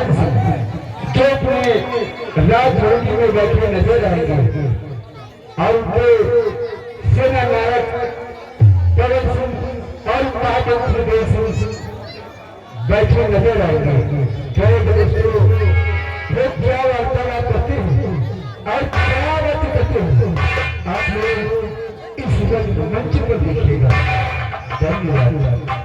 प्रधान सिंह जो अपने राजभवन में बैठे नजर आएंगे और उनके सेना नायक पवन सिंह और महामंत्री देव सिंह बैठे नजर आएंगे। जय दोस्तों, वो क्या वार्तालाप करते हैं और क्या बात करते हैं आप लोग इस मंच पर देखिएगा। धन्यवाद।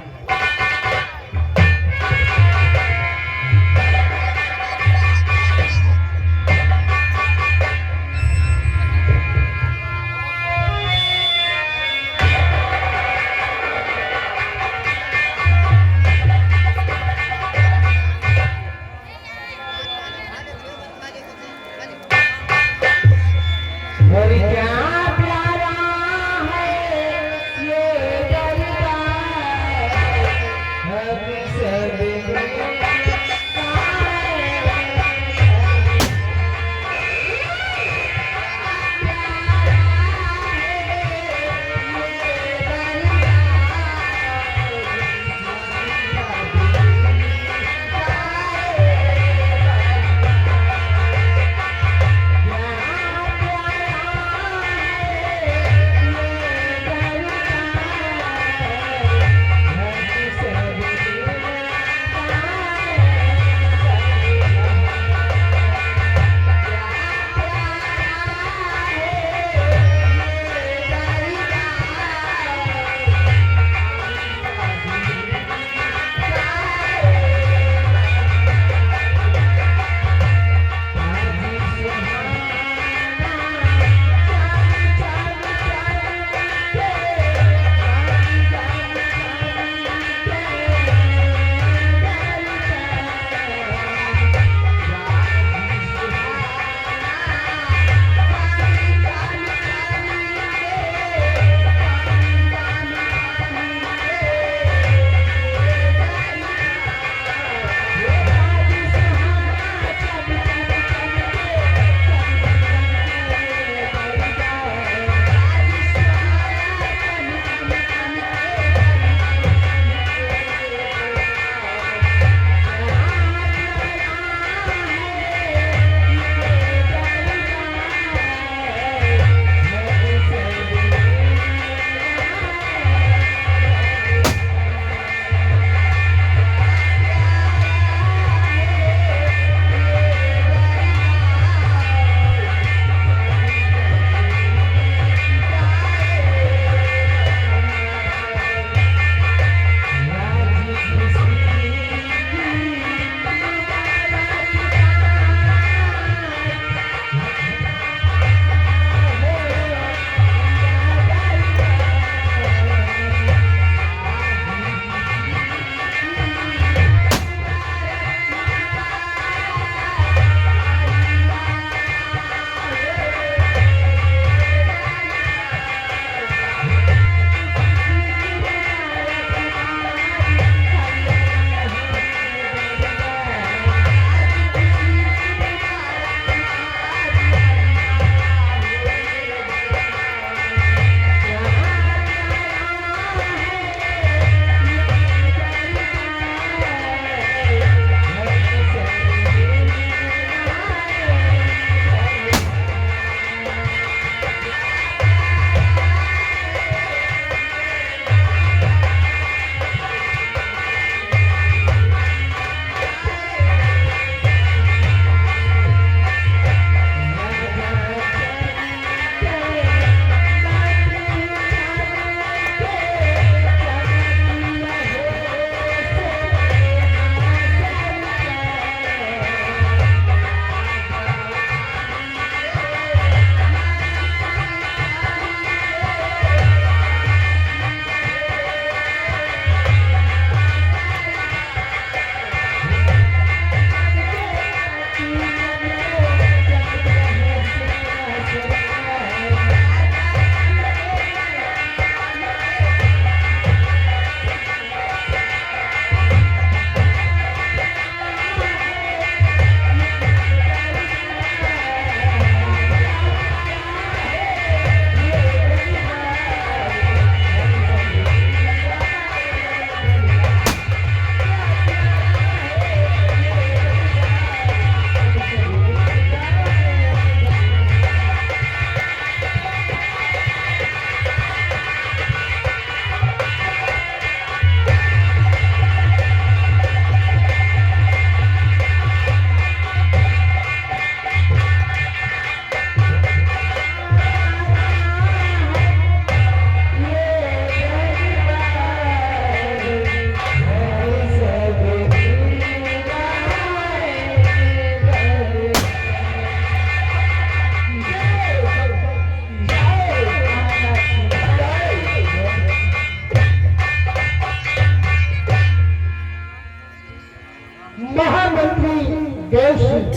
महामंत्री देव सिंह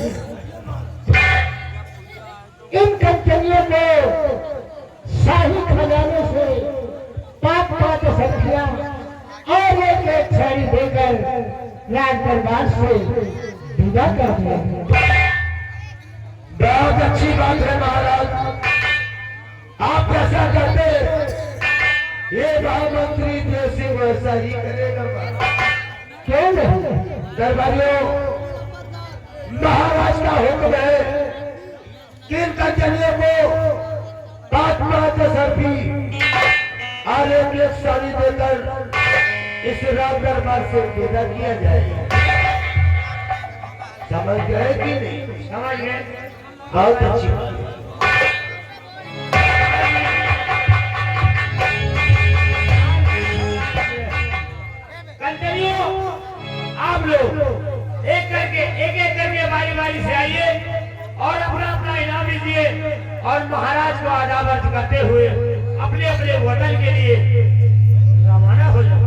इन कंपनियों को शाही खजाने से 5-5 संख्या और एक छड़ी देकर राज दरबार से विदा कर दिया। बहुत अच्छी बात है महाराज, आप ऐसा करते, ये महामंत्री देव सिंह वैसा ही करेगा। क्यों नहीं दरबारियों, महाराज का हुक्म है कि इन कंजलियों को 5-5 सरफी और एक साड़ी देकर इस राज दरबार से विदा किया जाएगा। समझ गए कि नहीं? समझ गए। बहुत अच्छी बात है। कंजलियों, आप लोग एक करके बारी से आइए और अपना अपना इनाम दीजिए और महाराज को आदाब अर्ज करते हुए अपने अपने वतन के लिए रवाना हो जाओ।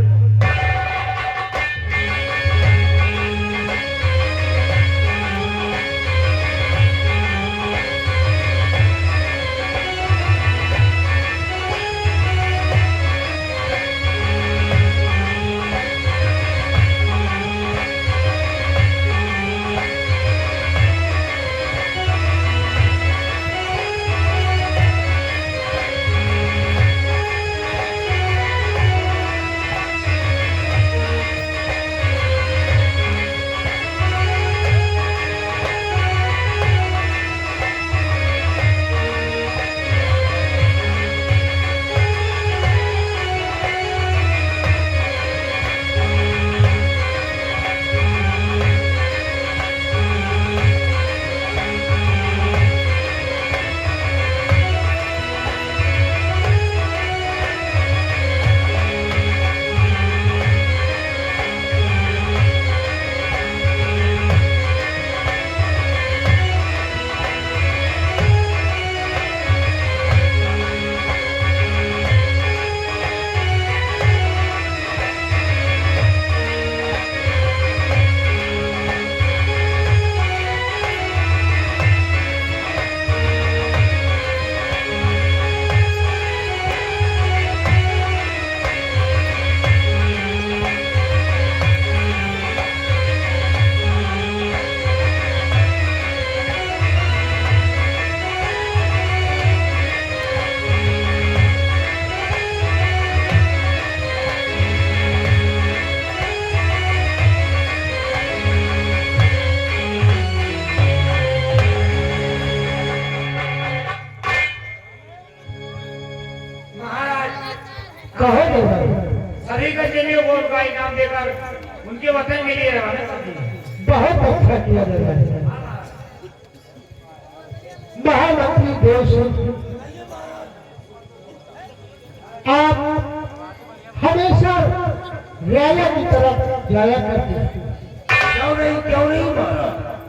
सभी कंजलियों को उनका इनाम देकर उनके वतन के लिए रवाना कर दिया। बहुत अच्छा किया महामंत्री देव सिंह, आप हमेशा राजा की तरफ जाया करते, क्यों नहीं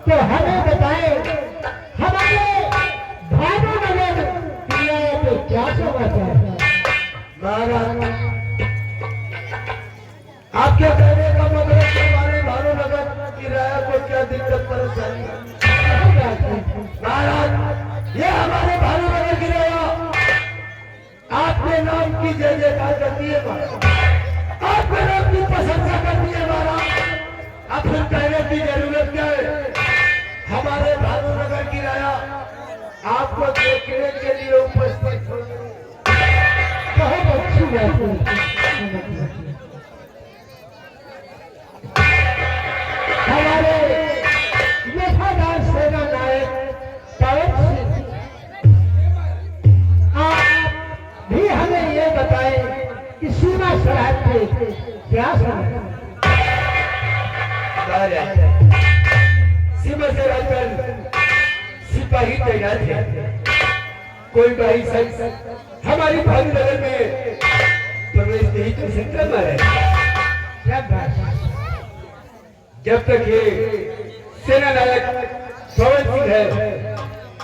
तो हमें बताए हमारे भानुनगर किराए पे क्या समाचार है? महाराज, आपके कहने का मतलब हमारे भानुनगर किराया को क्या दिक्कत परेशानी है? महाराज, ये हमारे भानुनगर किराया आपके नाम की जय जयकार करती है महाराज, आपके नाम की प्रशंसा करती है महाराज। अब फिर कहने की जरूरत क्या है? हमारे भानुनगर किराया आपको देखने के लिए उपस्थित हो। बहुत अच्छी बात है। हमारे वफादार सेना नायक पवन सिंह, आप भी हमें ये बताएं कि सीमा सरहद पे क्या समय? सीमा सरहद पर सिपाही तैनात है। कोई भाई संग हमारी भानुनगर में प्रवेश नहीं कर सकता महाराज। जब तक ये सेना नायक पवन सिंह है,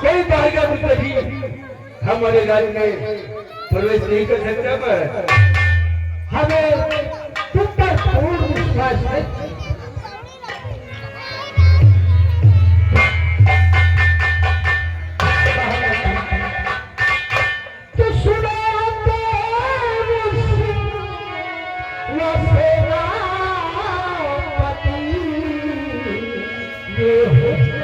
कोई बाहर मुस्तफी हमारे राज्य में प्रवेश नहीं कर सकता महाराज। हमें तुम पर पूर्ण विश्वास है। ये हुस्न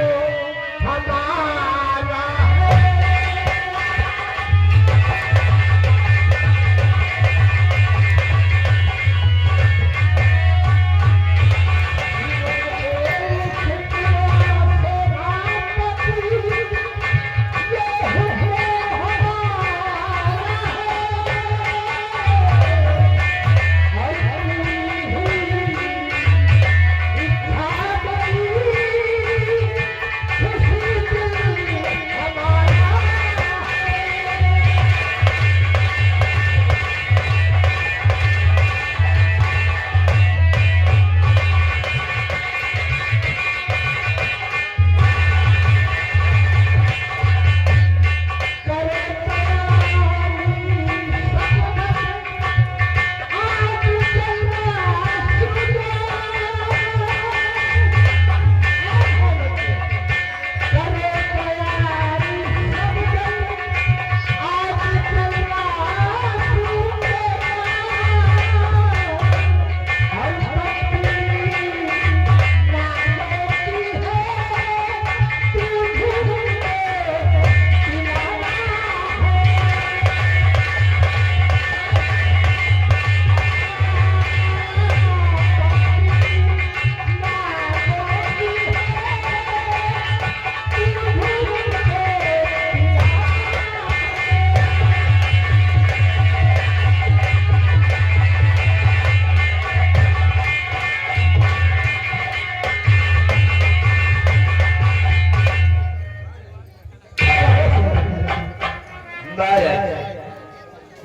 हमारा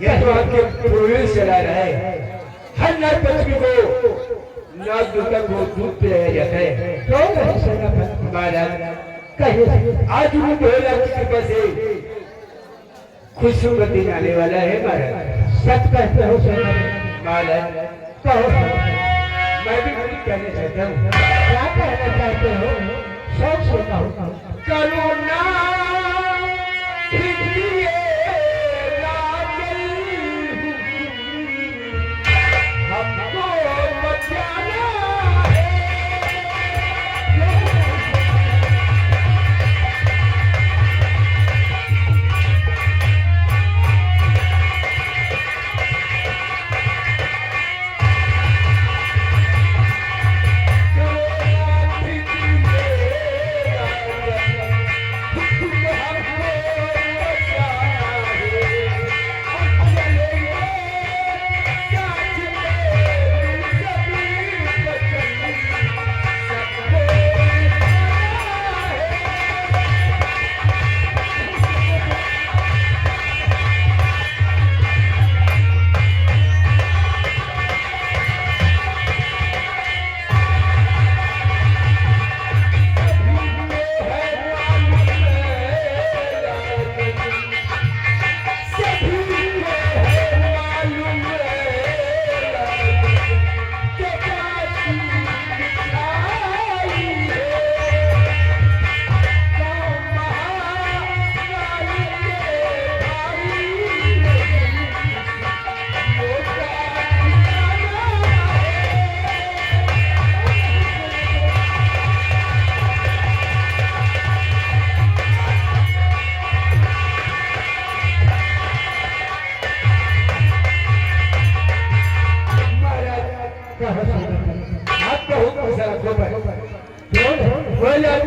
ये तो आपके पूर्वज चला रहे हर नर पक्षी को नाग दुर्गा को दूध पिलाया जाता है। तो महाराज कहिए आज वो ढोला की कृपा से खुशियों का दिन आने वाला है महाराज। सच कहते हो महाराज। कहो मैं भी कुछ कहना चाहता हूँ। क्या कहना चाहते हो? सब सुनाओ। करुणा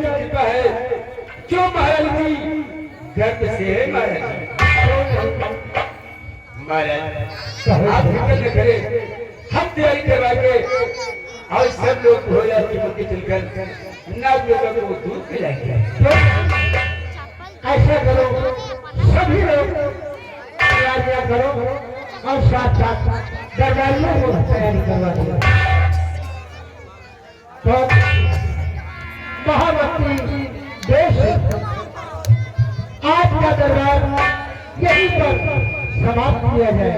कृपा है जो महाराज की गर्भ से है महाराज। आप फिक्र न करें, हम तैयारी करवा के और सब लोग भोला की मुक्ति चलकर नाग लोगों को दूध पिलाएंगे। ऐसा करो सभी लोग तैयारियां करो और साथ साथ दरबारियों को तैयारी करवा दो। तो महाभक्ति देश आज का दरबार यहीं पर समाप्त किया जाए।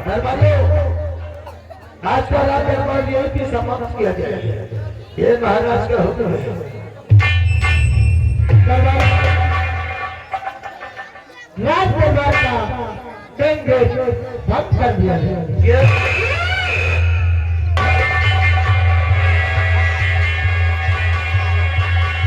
दरबारियों आज का दरबार यहीं पर समाप्त किया जाए। ये महाराज का हुक्म है। राज दरबार का बंद कर दिया जाए।